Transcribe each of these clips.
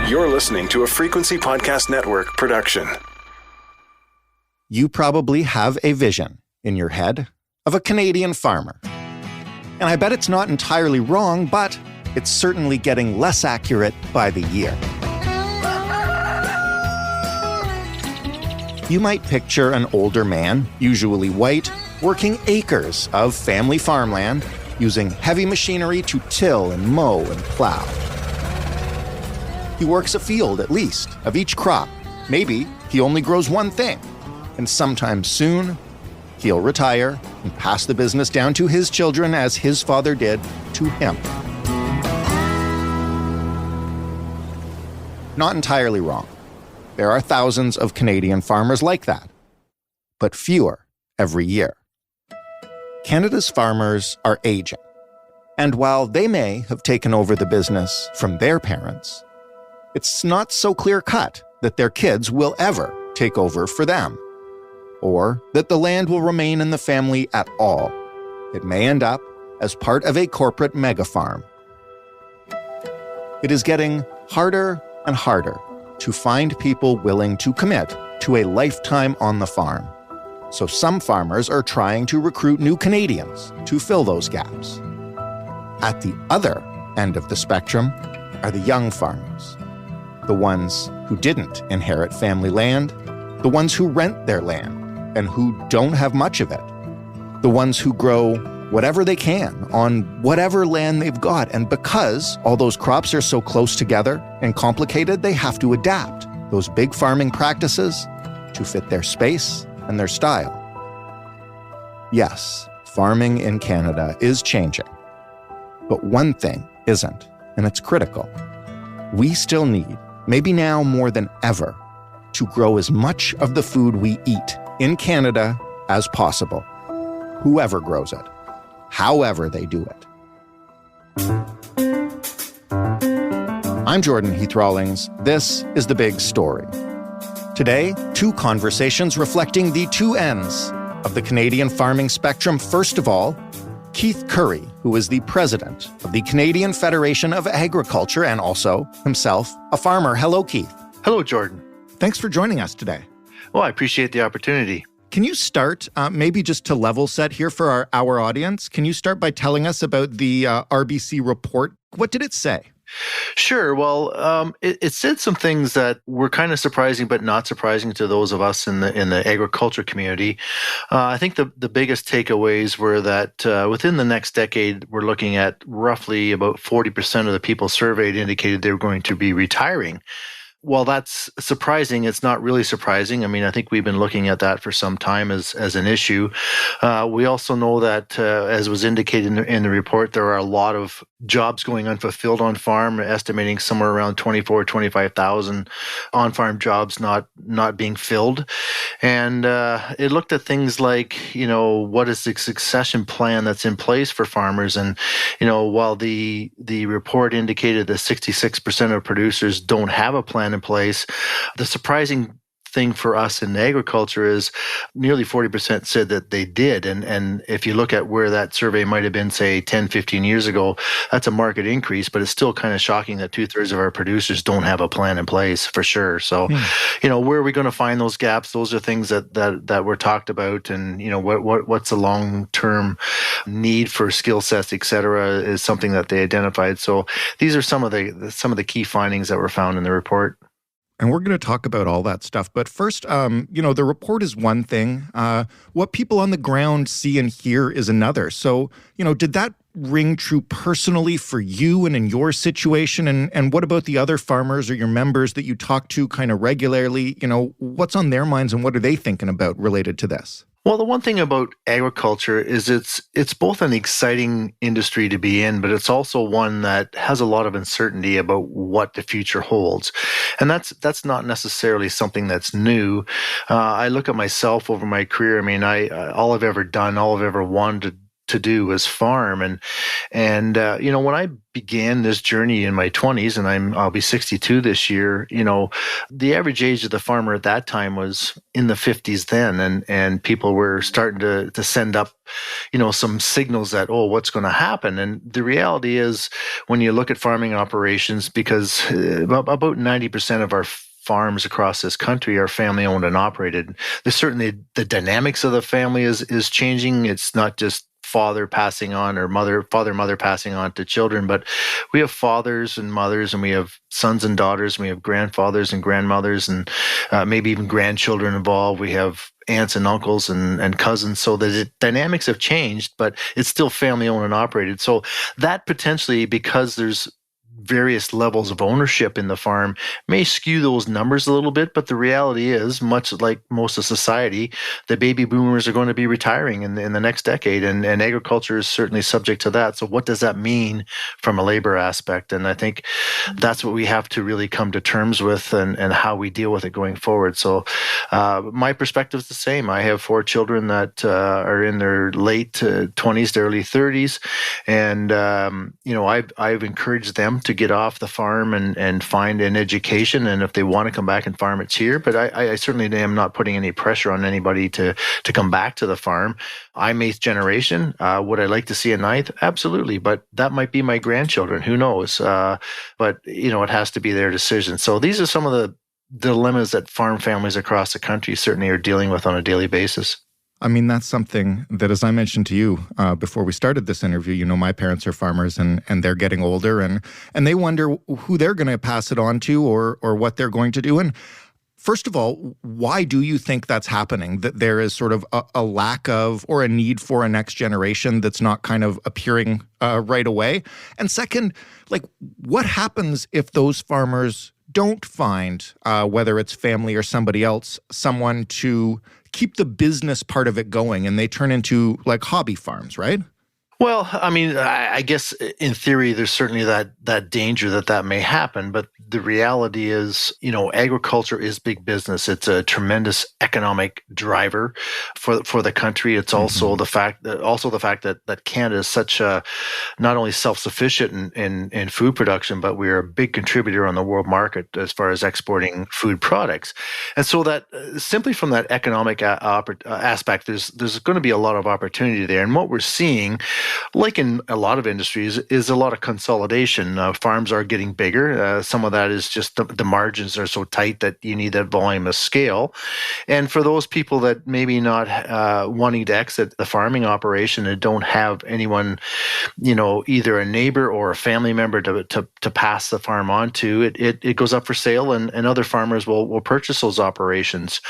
You're listening to a Frequency Podcast Network production. You probably have a vision in your head of a Canadian farmer. And I bet it's not entirely wrong, but it's certainly getting less accurate by the year. You might picture an older man, usually white, working acres of family farmland, using heavy machinery to till and mow and plow. He works a field, at least, of each crop. Maybe he only grows one thing. And sometime soon, he'll retire and pass the business down to his children as his father did to him. Not entirely wrong. There are thousands of Canadian farmers like that, but fewer every year. Canada's farmers are aging, and while they may have taken over the business from their parents, it's not so clear-cut that their kids will ever take over for them, or that the land will remain in the family at all. It may end up as part of a corporate megafarm. It is getting harder and harder to find people willing to commit to a lifetime on the farm. So some farmers are trying to recruit new Canadians to fill those gaps. At the other end of the spectrum are the young farmers, the ones who didn't inherit family land, the ones who rent their land and who don't have much of it, the ones who grow whatever they can on whatever land they've got. And because all those crops are so close together and complicated, they have to adapt those big farming practices to fit their space and their style. Yes, farming in Canada is changing. But one thing isn't, and it's critical. We still need, maybe now more than ever, to grow as much of the food we eat in Canada as possible. Whoever grows it, however they do it. I'm Jordan Heath Rawlings. This is The Big Story. Today, two conversations reflecting the two ends of the Canadian farming spectrum. First of all, Keith Currie, who is the president of the Canadian Federation of Agriculture and also himself a farmer. Hello, Keith. Hello, Jordan. Thanks for joining us today. Well, I appreciate the opportunity. Can you start, maybe just to level set here for our audience, can you start by telling us about the RBC report? What did it say? Sure. Well, it said some things that were kind of surprising, but not surprising to those of us in the agriculture community. I think the biggest takeaways were that within the next decade, we're looking at roughly about 40% of the people surveyed indicated they were going to be retiring. While that's surprising, it's not really surprising. I mean, I think we've been looking at that for some time as an issue. We also know that, as was indicated in the report, there are a lot of jobs going unfulfilled on farm, estimating somewhere around 25,000 on-farm jobs not being filled. And it looked at things like, what is the succession plan that's in place for farmers? And, while the report indicated that 66% of producers don't have a plan in place, the surprising thing for us in agriculture is nearly 40% said that they did. And if you look at where that survey might have been, say, 10, 15 years ago, that's a market increase, but it's still kind of shocking that 2/3 of our producers don't have a plan in place for sure. So, where are we going to find those gaps? Those are things that were talked about. And, what's the long-term need for skill sets, et cetera, is something that they identified. So these are some of the key findings that were found in the report. And we're going to talk about all that stuff. But first, the report is one thing. What people on the ground see and hear is another. So, did that ring true personally for you and in your situation? And what about the other farmers or your members that you talk to kind of regularly? What's on their minds and what are they thinking about related to this? Well, the one thing about agriculture is it's both an exciting industry to be in, but it's also one that has a lot of uncertainty about what the future holds. And that's not necessarily something that's new. I look at myself over my career. I mean, all I've ever done, all I've ever wanted to do was farm. And when I began this journey in my 20s, and I'll be 62 this year, the average age of the farmer at that time was in the 50s then, and people were starting to send up, some signals that, oh, what's going to happen? And the reality is, when you look at farming operations, because about 90% of our farms across this country are family owned and operated. There's certainly the dynamics of the family is changing. It's not just father passing on or mother passing on to children, but we have fathers and mothers, and we have sons and daughters, and we have grandfathers and grandmothers, and maybe even grandchildren involved. We have aunts and uncles and cousins. So the dynamics have changed, but it's still family owned and operated. So that potentially, because there's various levels of ownership in the farm, may skew those numbers a little bit, but the reality is, much like most of society, the baby boomers are going to be retiring in the next decade, and agriculture is certainly subject to that. So what does that mean from a labor aspect? And I think that's what we have to really come to terms with, and how we deal with it going forward. So my perspective is the same. I have 4 children that are in their late 20s to early 30s, and I've encouraged them to get off the farm and find an education. And if they want to come back and farm, it's here. But I certainly am not putting any pressure on anybody to come back to the farm. I'm 8th generation. Would I like to see a 9th? Absolutely. But that might be my grandchildren. Who knows? But it has to be their decision. So these are some of the dilemmas that farm families across the country certainly are dealing with on a daily basis. I mean, that's something that, as I mentioned to you before we started this interview, my parents are farmers, and they're getting older, and they wonder who they're going to pass it on to, or what they're going to do. And first of all, why do you think that's happening, that there is sort of a lack of, or a need for, a next generation that's not kind of appearing right away? And second, what happens if those farmers don't find, whether it's family or somebody else, someone to keep the business part of it going, and they turn into hobby farms, right? Well, I mean, I guess in theory, there's certainly that danger that may happen. But the reality is, agriculture is big business. It's a tremendous economic driver for the country. It's also the fact that Canada is such a, not only self-sufficient in food production, but we are a big contributor on the world market as far as exporting food products. And so that simply from that economic aspect, there's going to be a lot of opportunity there. And what we're seeing, like in a lot of industries, is a lot of consolidation. Farms are getting bigger. Some of that is just the margins are so tight that you need that volume of scale. And for those people that maybe not wanting to exit the farming operation and don't have anyone, either a neighbor or a family member to pass the farm on to, it goes up for sale, and other farmers will purchase those operations.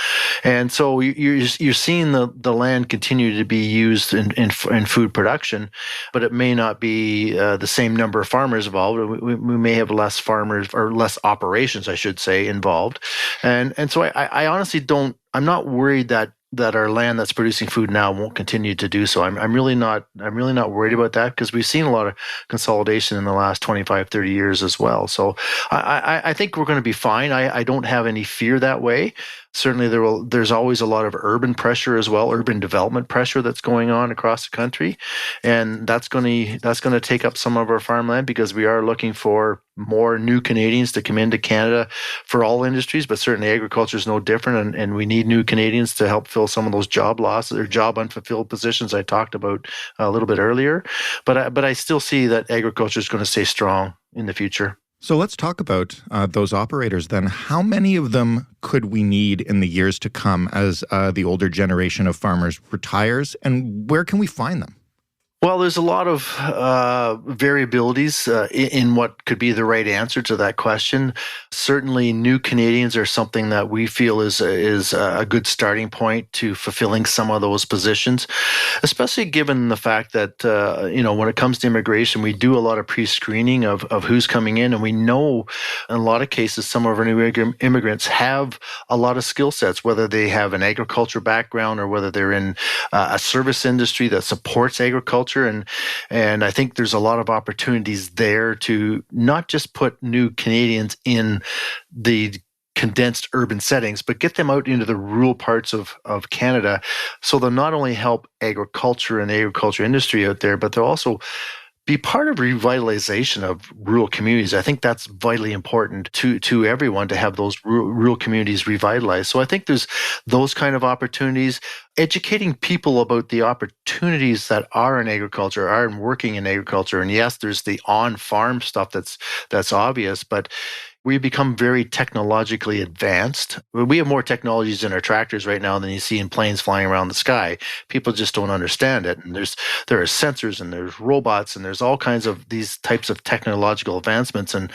And so you're seeing the land continue to be used in food production, but it may not be the same number of farmers involved. We may have less farmers, or less operations, I should say, involved. And so I honestly I'm not worried that our land that's producing food now won't continue to do so. I'm really not worried about that, because we've seen a lot of consolidation in the last 25, 30 years as well. So I think we're going to be fine. I don't have any fear that way. Certainly there's always a lot of urban pressure as well, urban development pressure that's going on across the country. And that's going to take up some of our farmland, because we are looking for more new Canadians to come into Canada for all industries, but certainly agriculture is no different. And we need new Canadians to help fill some of those job losses or job unfulfilled positions I talked about a little bit earlier. But I still see that agriculture is going to stay strong in the future. So let's talk about those operators then. How many of them could we need in the years to come as the older generation of farmers retires, and where can we find them? Well, there's a lot of variabilities in what could be the right answer to that question. Certainly, new Canadians are something that we feel is a good starting point to fulfilling some of those positions, especially given the fact that when it comes to immigration, we do a lot of pre-screening of who's coming in, and we know in a lot of cases some of our new immigrants have a lot of skill sets, whether they have an agriculture background or whether they're in a service industry that supports agriculture. And I think there's a lot of opportunities there to not just put new Canadians in the condensed urban settings, but get them out into the rural parts of Canada. So they'll not only help agriculture and the agriculture industry out there, but they'll also be part of revitalization of rural communities. I think that's vitally important to everyone to have those rural communities revitalized. So I think there's those kind of opportunities. Educating people about the opportunities that are in agriculture, are in working in agriculture. And yes, there's the on-farm stuff that's obvious, but we become very technologically advanced. We have more technologies in our tractors right now than you see in planes flying around the sky. People just don't understand it. And there are sensors and there's robots and there's all kinds of these types of technological advancements. And,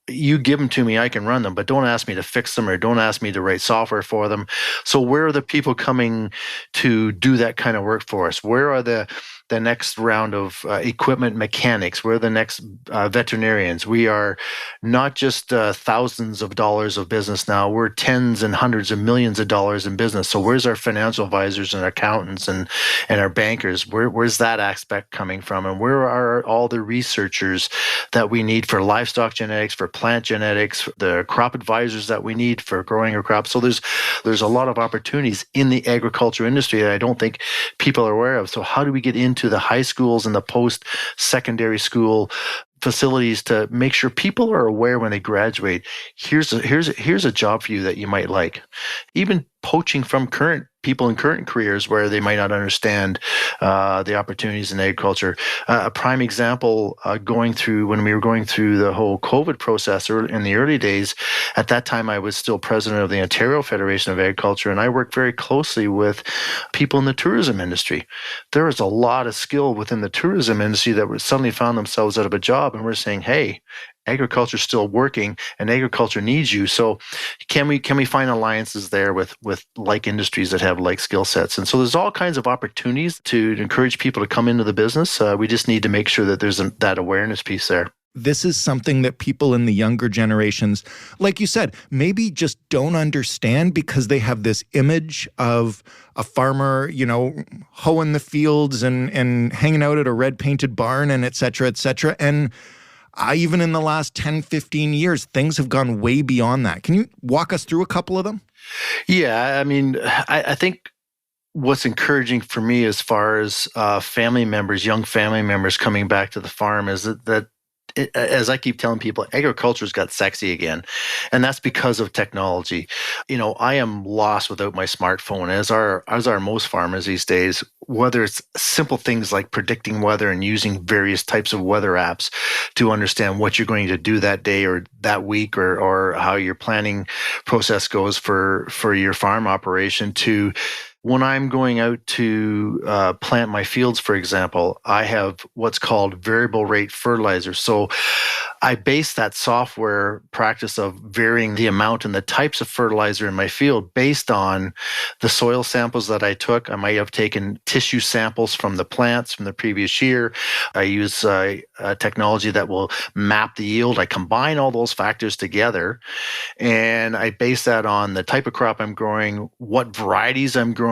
you give them to me, I can run them, but don't ask me to fix them or don't ask me to write software for them. So where are the people coming to do that kind of work for us? Where are the next round of equipment mechanics? We're the next veterinarians. We are not just thousands of dollars of business now. We're tens and hundreds of millions of dollars in business. So where's our financial advisors and accountants and our bankers? Where's that aspect coming from? And where are all the researchers that we need for livestock genetics, for plant genetics, the crop advisors that we need for growing our crops? So there's a lot of opportunities in the agriculture industry that I don't think people are aware of. So how do we get into the high schools and the post-secondary school facilities to make sure people are aware when they graduate, here's a job for you that you might like? Even poaching from current people in current careers where they might not understand the opportunities in agriculture. A prime example, when we were going through the whole COVID process in the early days, at that time I was still president of the Ontario Federation of Agriculture, and I worked very closely with people in the tourism industry. There was a lot of skill within the tourism industry that suddenly found themselves out of a job, and we're saying, hey, agriculture is still working and agriculture needs you. So can we find alliances there with like industries that have like skill sets? And so there's all kinds of opportunities to encourage people to come into the business. We just need to make sure that there's that awareness piece there. This is something that people in the younger generations, like you said, maybe just don't understand because they have this image of a farmer, hoeing the fields and hanging out at a red painted barn and et cetera, et cetera. And even in the last 10, 15 years, things have gone way beyond that. Can you walk us through a couple of them? Yeah, I mean, I think what's encouraging for me as far as young family members coming back to the farm is that as I keep telling people, agriculture's got sexy again. And that's because of technology. I am lost without my smartphone, as are most farmers these days, whether it's simple things like predicting weather and using various types of weather apps to understand what you're going to do that day or that week or how your planning process goes for your farm operation, to when I'm going out to plant my fields, for example, I have what's called variable rate fertilizer. So I base that software practice of varying the amount and the types of fertilizer in my field based on the soil samples that I took. I might have taken tissue samples from the plants from the previous year. I use a technology that will map the yield. I combine all those factors together, and I base that on the type of crop I'm growing, what varieties I'm growing,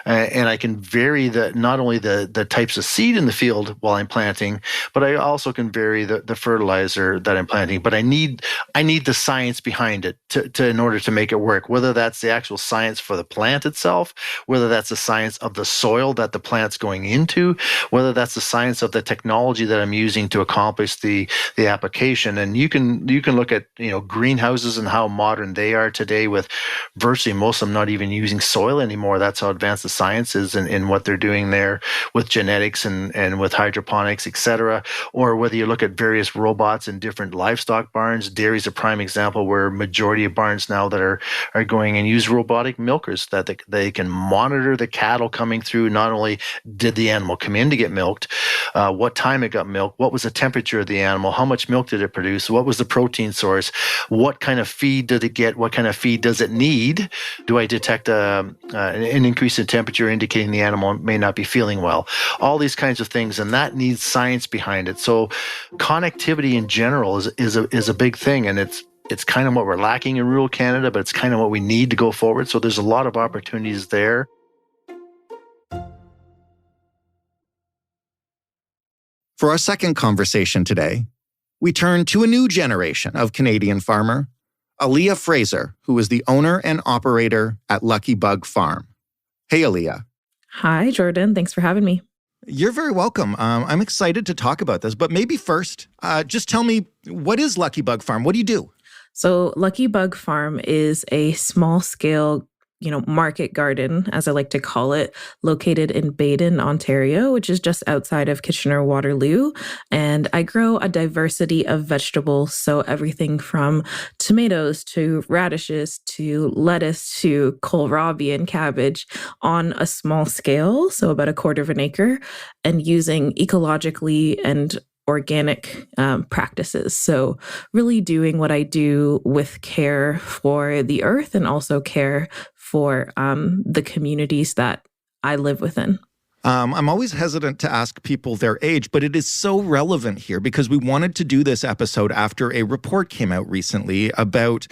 and I can vary not only the types of seed in the field while I'm planting, but I also can vary the fertilizer that I'm planting. But I need the science behind it to in order to make it work, whether that's the actual science for the plant itself, whether that's the science of the soil that the plant's going into, whether that's the science of the technology that I'm using to accomplish the application. And you can look at greenhouses and how modern they are today, with virtually most of them not even using soil anymore. That's how advanced the science is in what they're doing there with genetics and with hydroponics, et cetera. Or whether you look at various robots in different livestock barns. Dairy's a prime example where majority of barns now that are going and use robotic milkers that they can monitor the cattle coming through. Not only did the animal come in to get milked, what time it got milked, what was the temperature of the animal, how much milk did it produce, what was the protein source, what kind of feed did it get, what kind of feed does it need? Do I detect an increase in temperature indicating the animal may not be feeling well? All these kinds of things, and that needs science behind it. So connectivity in general is a big thing, and it's kind of what we're lacking in rural Canada, but it's kind of what we need to go forward. So there's a lot of opportunities there. For our second conversation today, we turn to a new generation of Canadian farmer, Aliyah Fraser, who is the owner and operator at Lucky Bug Farm. Hey, Aliyah. Hi, Jordan. Thanks for having me. You're very welcome. I'm excited to talk about this, but maybe first, just tell me, what is Lucky Bug Farm? What do you do? So Lucky Bug Farm is a small-scale, market garden, as I like to call it, located in Baden, Ontario, which is just outside of Kitchener-Waterloo. And I grow a diversity of vegetables, so everything from tomatoes to radishes to lettuce to kohlrabi and cabbage on a small scale, so about 1/4 of an acre, and using ecologically and organic practices. So really doing what I do with care for the earth and also care for the communities that I live within. I'm always hesitant to ask people their age, but it is so relevant here because we wanted to do this episode after a report came out recently about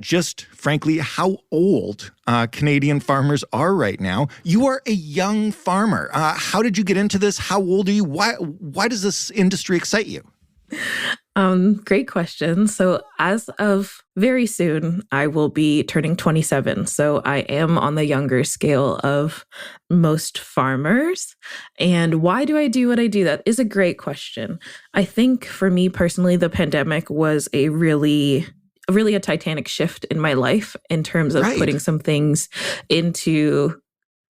just frankly how old Canadian farmers are right now. You are a young farmer. How did you get into this? How old are you? Why does this industry excite you? Great question. So as of very soon, I will be turning 27. So I am on the younger scale of most farmers. And why do I do what I do? That is a great question. I think for me personally, the pandemic was a really a titanic shift in my life in terms of putting some things into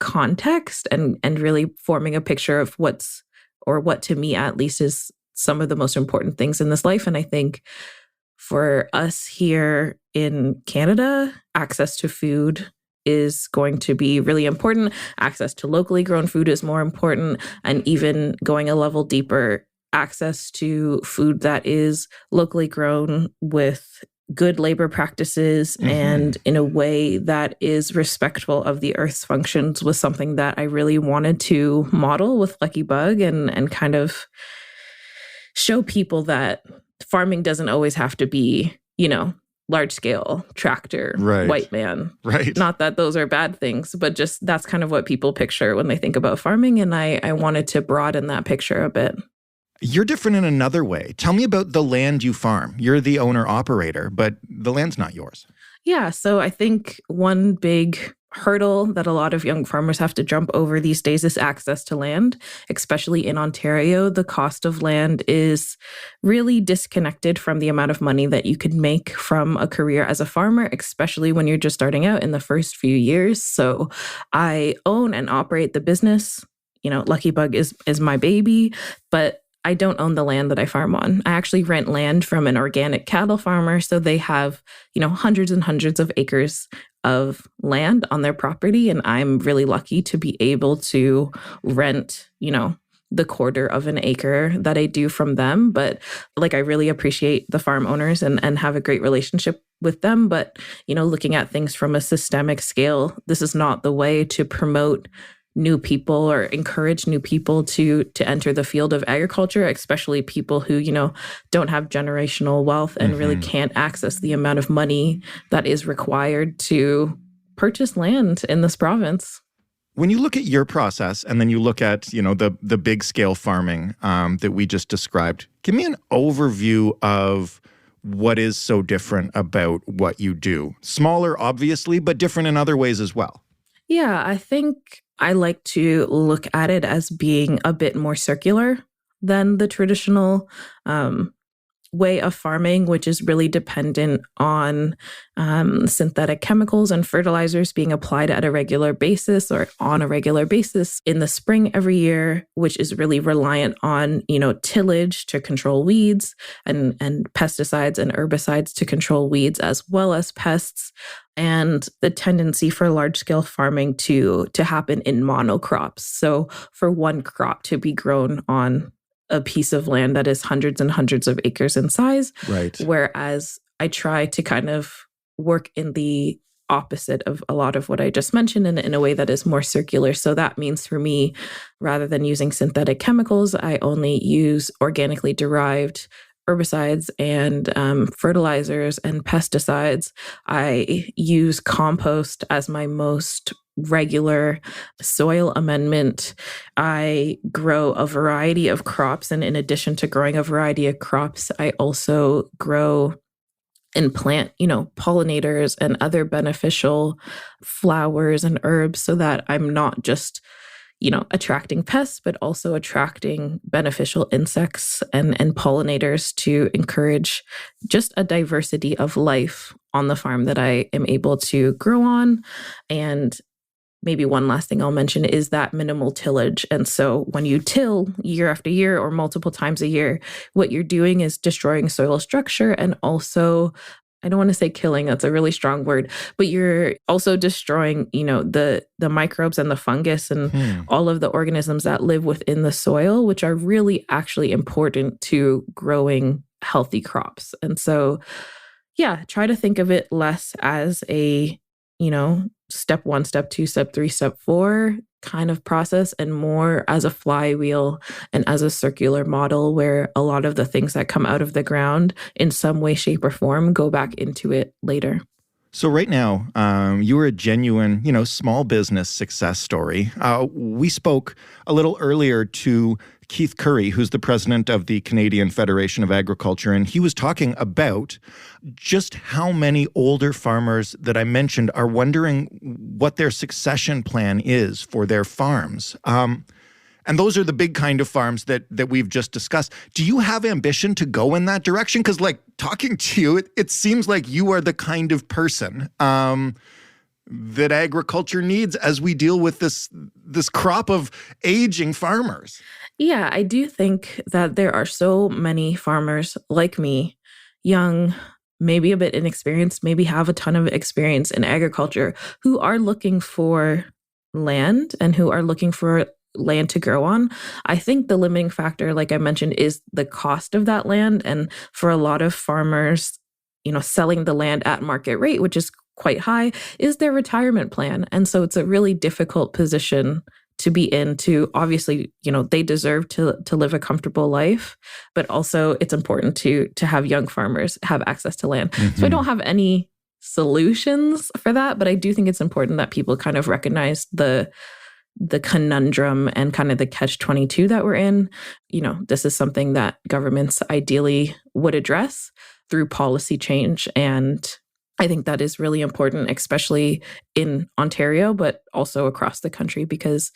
context and really forming a picture of what to me at least is some of the most important things in this life. And I think for us here in Canada, access to food is going to be really important. Access to locally grown food is more important. And even going a level deeper, access to food that is locally grown with good labor practices and in a way that is respectful of the earth's functions was something that I really wanted to model with Lucky Bug and kind of show people that farming doesn't always have to be, large scale tractor, white man. Right. Not that those are bad things, but just that's kind of what people picture when they think about farming. And I wanted to broaden that picture a bit. You're different in another way. Tell me about the land you farm. You're the owner operator, but the land's not yours. Yeah. So I think one big hurdle that a lot of young farmers have to jump over these days is access to land, especially in Ontario. The cost of land is really disconnected from the amount of money that you could make from a career as a farmer, especially when you're just starting out in the first few years. So I own and operate the business. Lucky Bug is my baby, but I don't own the land that I farm on. I actually rent land from an organic cattle farmer. So they have, hundreds and hundreds of acres of land on their property. And I'm really lucky to be able to rent, the 1/4 of an acre that I do from them. But I really appreciate the farm owners and have a great relationship with them. But, looking at things from a systemic scale, this is not the way to promote new people or encourage new people to enter the field of agriculture, especially people who, don't have generational wealth and really can't access the amount of money that is required to purchase land in this province. When you look at your process and then you look at, the big scale farming that we just described, give me an overview of what is so different about what you do. Smaller, obviously, but different in other ways as well. Yeah, I think I like to look at it as being a bit more circular than the traditional way of farming, which is really dependent on synthetic chemicals and fertilizers being applied at a regular basis or on a regular basis in the spring every year, which is really reliant on, tillage to control weeds and pesticides and herbicides to control weeds as well as pests. And the tendency for large-scale farming to happen in monocrops. So for one crop to be grown on a piece of land that is hundreds and hundreds of acres in size. Right. Whereas I try to kind of work in the opposite of a lot of what I just mentioned in a way that is more circular. So that means for me, rather than using synthetic chemicals, I only use organically derived herbicides and fertilizers and pesticides. I use compost as my most regular soil amendment. I grow a variety of crops. And in addition to growing a variety of crops, I also grow and plant, pollinators and other beneficial flowers and herbs so that I'm not just, attracting pests, but also attracting beneficial insects and pollinators to encourage just a diversity of life on the farm that I am able to grow on. And maybe one last thing I'll mention is that minimal tillage. And so when you till year after year or multiple times a year, what you're doing is destroying soil structure and also, I don't want to say killing, that's a really strong word, but you're also destroying, the microbes and the fungus and all of the organisms that live within the soil, which are really actually important to growing healthy crops. And so, try to think of it less as a, step 1, step 2, step 3, step 4 kind of process and more as a flywheel and as a circular model where a lot of the things that come out of the ground in some way, shape, or form go back into it later. So right now, you are a genuine, small business success story. We spoke a little earlier to Keith Currie, who's the president of the Canadian Federation of Agriculture, and he was talking about just how many older farmers that I mentioned are wondering what their succession plan is for their farms. And those are the big kind of farms that we've just discussed. Do you have ambition to go in that direction? Because talking to you, it seems like you are the kind of person that agriculture needs as we deal with this crop of aging farmers. Yeah, I do think that there are so many farmers like me, young, maybe a bit inexperienced, maybe have a ton of experience in agriculture, who are looking for land and who are looking for land to grow on. I think the limiting factor, like I mentioned, is the cost of that land. And for a lot of farmers, selling the land at market rate, which is quite high, is their retirement plan. And so it's a really difficult position to be in to obviously, they deserve to live a comfortable life, but also it's important to have young farmers have access to land. Mm-hmm. So I don't have any solutions for that, but I do think it's important that people kind of recognize the conundrum and kind of the catch-22 that we're in. This is something that governments ideally would address through policy change. And I think that is really important, especially in Ontario, but also across the country, because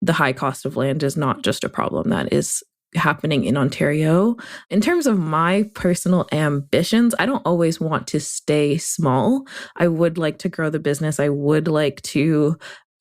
the high cost of land is not just a problem that is happening in Ontario. In terms of my personal ambitions, I don't always want to stay small. I would like to grow the business. I would like to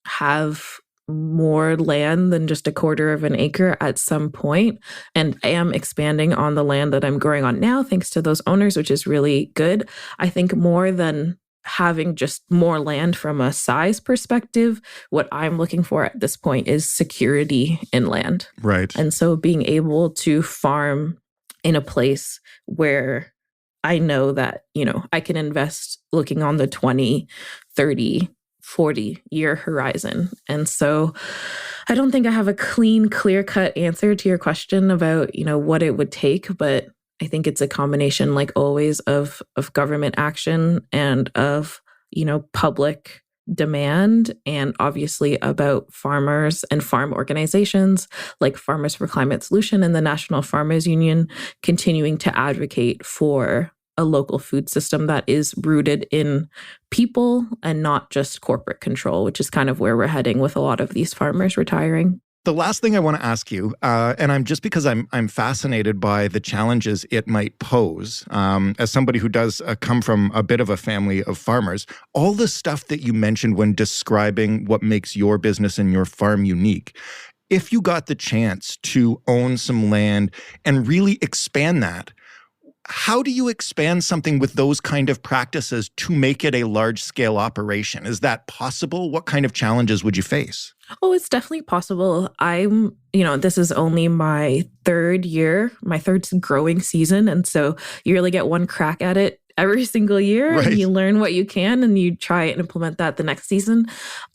have more land than just a quarter of an acre at some point. And I am expanding on the land that I'm growing on now, thanks to those owners, which is really good. I think more than having just more land from a size perspective, what I'm looking for at this point is security in land. Right. And so being able to farm in a place where I know that, I can invest looking on the 20, 30, 40-year horizon. And so I don't think I have a clean, clear-cut answer to your question about, what it would take, but I think it's a combination, like always, of government action and of, public demand, and obviously about farmers and farm organizations like Farmers for Climate Solution and the National Farmers Union continuing to advocate for a local food system that is rooted in people and not just corporate control, which is kind of where we're heading with a lot of these farmers retiring. The last thing I want to ask you, and I'm just because I'm fascinated by the challenges it might pose, as somebody who does come from a bit of a family of farmers, all the stuff that you mentioned when describing what makes your business and your farm unique. If you got the chance to own some land and really expand that, how do you expand something with those kind of practices to make it a large-scale operation? Is that possible? What kind of challenges would you face? Oh, it's definitely possible. This is only my third growing season. And so you really get one crack at it every single year. Right. And you learn what you can and you try and implement that the next season.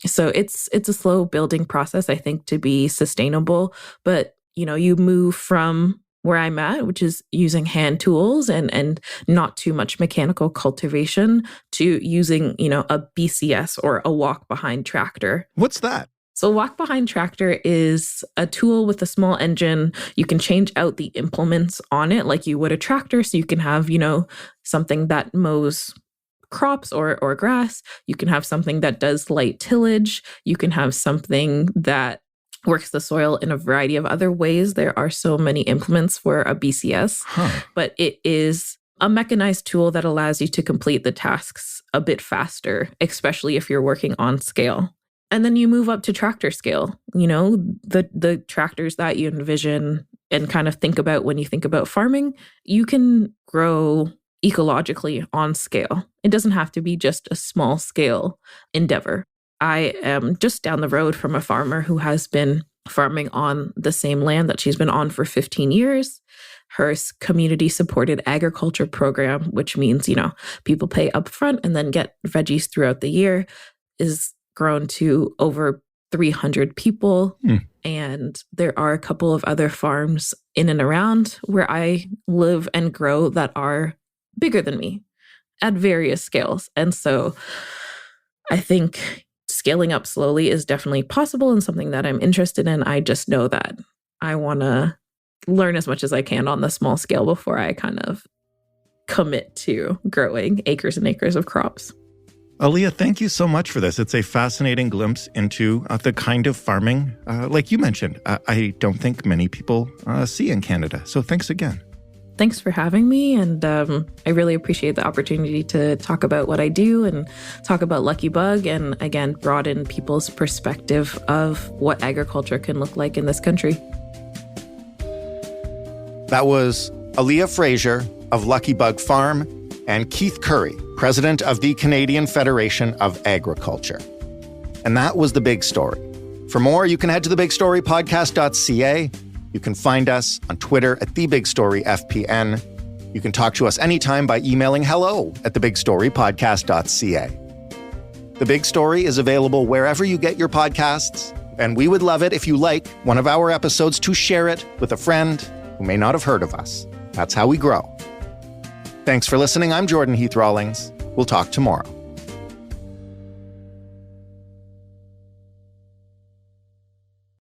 So it's a slow building process, I think, to be sustainable. But, you move from where I'm at, which is using hand tools and not too much mechanical cultivation, to using, a BCS or a walk behind tractor. What's that? So walk behind tractor is a tool with a small engine. You can change out the implements on it like you would a tractor. So you can have, something that mows crops or grass. You can have something that does light tillage. You can have something that works the soil in a variety of other ways. There are so many implements for a BCS, but it is a mechanized tool that allows you to complete the tasks a bit faster, especially if you're working on scale. And then you move up to tractor scale, the tractors that you envision and kind of think about when you think about farming. You can grow ecologically on scale. It doesn't have to be just a small scale endeavor. I am just down the road from a farmer who has been farming on the same land that she's been on for 15 years. Her community supported agriculture program, which means, people pay upfront and then get veggies throughout the year, is grown to over 300 people. And there are a couple of other farms in and around where I live and grow that are bigger than me at various scales. And so I think scaling up slowly is definitely possible and something that I'm interested in. I just know that I want to learn as much as I can on the small scale before I kind of commit to growing acres and acres of crops. Aliyah, thank you so much for this. It's a fascinating glimpse into the kind of farming, like you mentioned, I don't think many people see in Canada. So thanks again. Thanks for having me. And I really appreciate the opportunity to talk about what I do and talk about Lucky Bug and, again, broaden people's perspective of what agriculture can look like in this country. That was Aliyah Fraser of Lucky Bug Farm and Keith Currie, president of the Canadian Federation of Agriculture. And that was The Big Story. For more, you can head to thebigstorypodcast.ca. You can find us on Twitter at TheBigStoryFPN. You can talk to us anytime by emailing hello@thebigstorypodcast.ca. The Big Story is available wherever you get your podcasts, and we would love it if you like one of our episodes to share it with a friend who may not have heard of us. That's how we grow. Thanks for listening. I'm Jordan Heath Rawlings. We'll talk tomorrow.